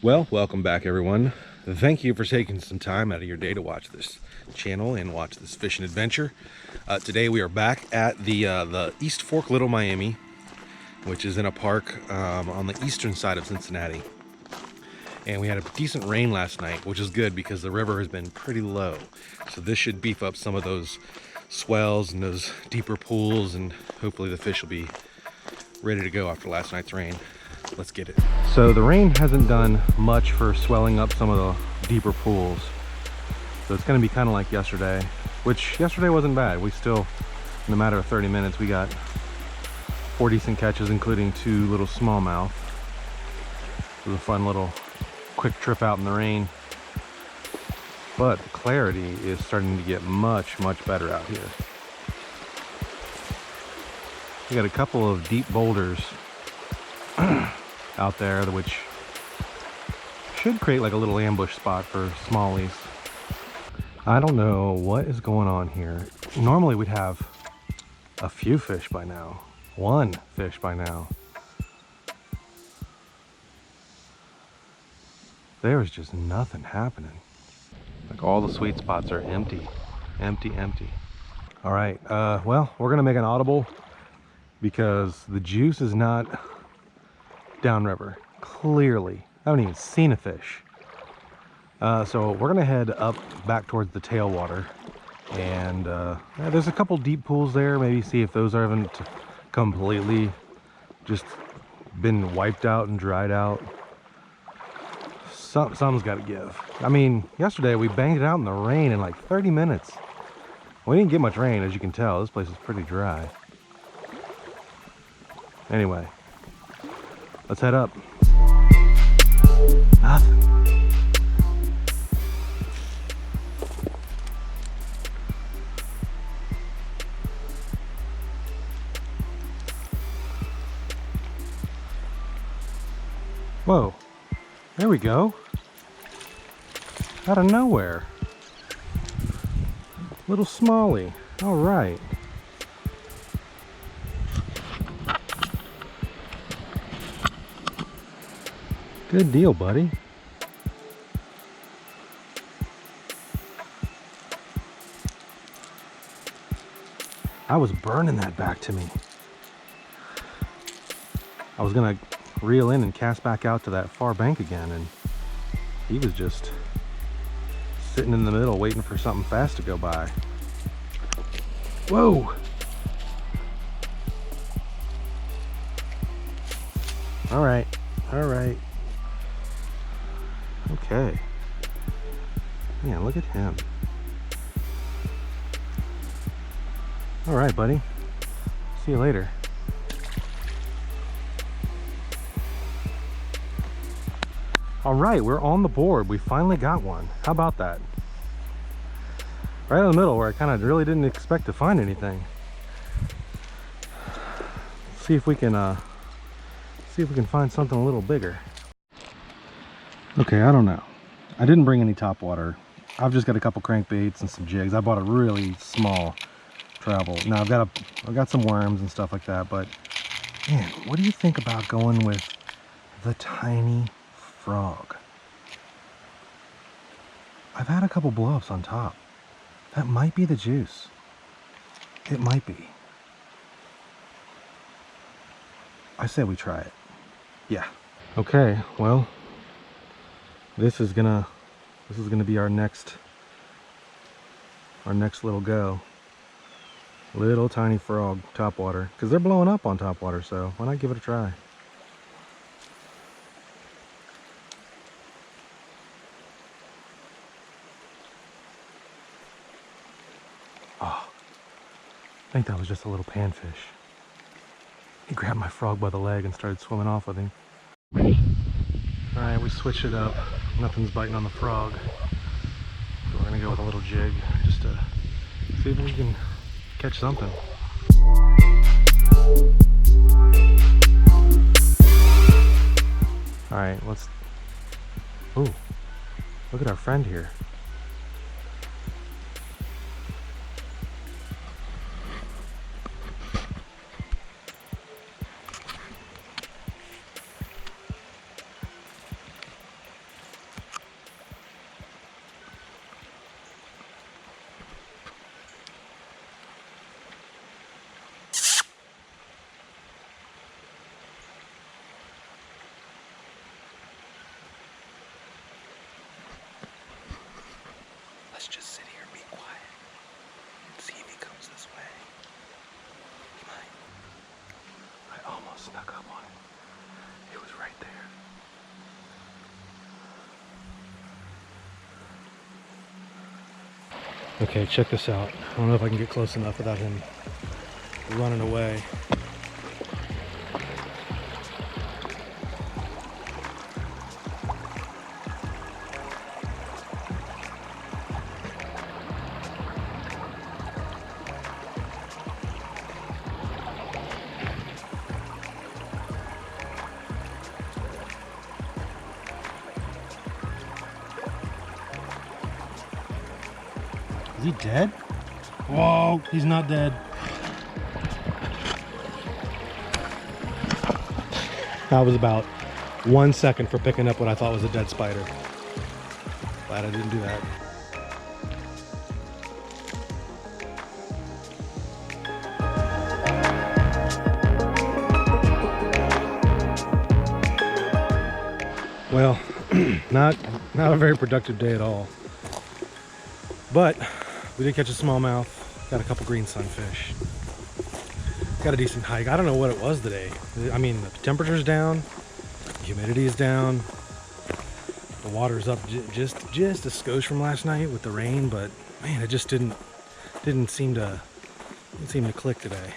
Well, welcome back everyone. Thank you for taking some time out of your day to watch this channel and watch this fishing adventure. Today we are back at the East Fork Little Miami, which is in a park on the eastern side of Cincinnati. And we had a decent rain last night, which is good because the river has been pretty low. So this should beef up some of those swells and those deeper pools, and hopefully the fish will be ready to go after last night's rain. Let's get it. So the rain hasn't done much for swelling up some of the deeper pools. So it's going to be kind of like yesterday, which yesterday wasn't bad. We still, in a matter of 30 minutes, we got 4 decent catches, including 2 little smallmouth. It was a fun little quick trip out in the rain. But the clarity is starting to get much better out here. We got a couple of deep boulders out there, which should create like a little ambush spot for smallies. I don't know what is going on here. Normally we'd have a few fish by now, 1 fish by now. There's just nothing happening. Like all the sweet spots are empty. All right, well, we're gonna make an audible because the juice is not downriver. Clearly, I haven't even seen a fish. So we're gonna head up back towards the tailwater, and yeah, there's a couple deep pools there. Maybe see if those haven't completely just been wiped out and dried out. Something's got to give. I mean, yesterday we banged it out in the rain in like 30 minutes. We didn't get much rain, as you can tell. This place is pretty dry. Anyway, let's head up. Nothing. Whoa, there we go. Out of nowhere. Little smallie. All right. Good deal, buddy. I was burning that back to me. I was gonna reel in and cast back out to that far bank again, and he was just sitting in the middle waiting for something fast to go by. Whoa! All right. Okay. Man, look at him. All right, buddy. See you later. All right, we're on the board. We finally got one. How about that? Right in the middle where I kind of really didn't expect to find anything. See if we can find something a little bigger. Okay, I don't know. I didn't bring any topwater. I've just got a couple crankbaits and some jigs. I bought a really small travel. Now I've got some worms and stuff like that, but man, what do you think about going with the tiny frog? I've had a couple blow-ups on top. That might be the juice. It might be. I say we try it. Yeah. Okay, well, this is gonna be our next little go. Little tiny frog topwater, because they're blowing up on topwater, so why not give it a try? Oh, I think that was just a little panfish. He grabbed my frog by the leg and started swimming off with him. All right, we switched it up. Nothing's biting on the frog. So we're gonna go with a little jig just to see if we can catch something. All right, let's, ooh, look at our friend here. Okay, check this out. I don't know if I can get close enough without him running away. Is he dead? Whoa, he's not dead. That was about 1 second for picking up what I thought was a dead spider. Glad I didn't do that. Well, not a very productive day at all. But we did catch a smallmouth, got a couple green sunfish, got a decent hike. I don't know what it was today. I mean, the temperature's down, the humidity is down, the water's up just a skosh from last night with the rain, but man, it just didn't seem to click today.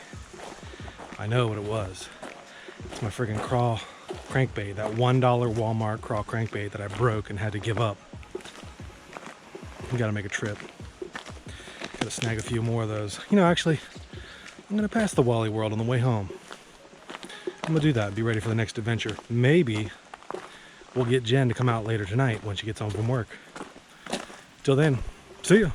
I know what it was. It's my friggin' crawl crankbait, that $1 Walmart crawl crankbait that I broke and had to give up. We gotta make a trip. Gotta snag a few more of those. You know, actually, I'm gonna pass the Wally World on the way home. I'm gonna do that, be ready for the next adventure. Maybe we'll get Jen to come out later tonight when she gets home from work. Till then, see ya.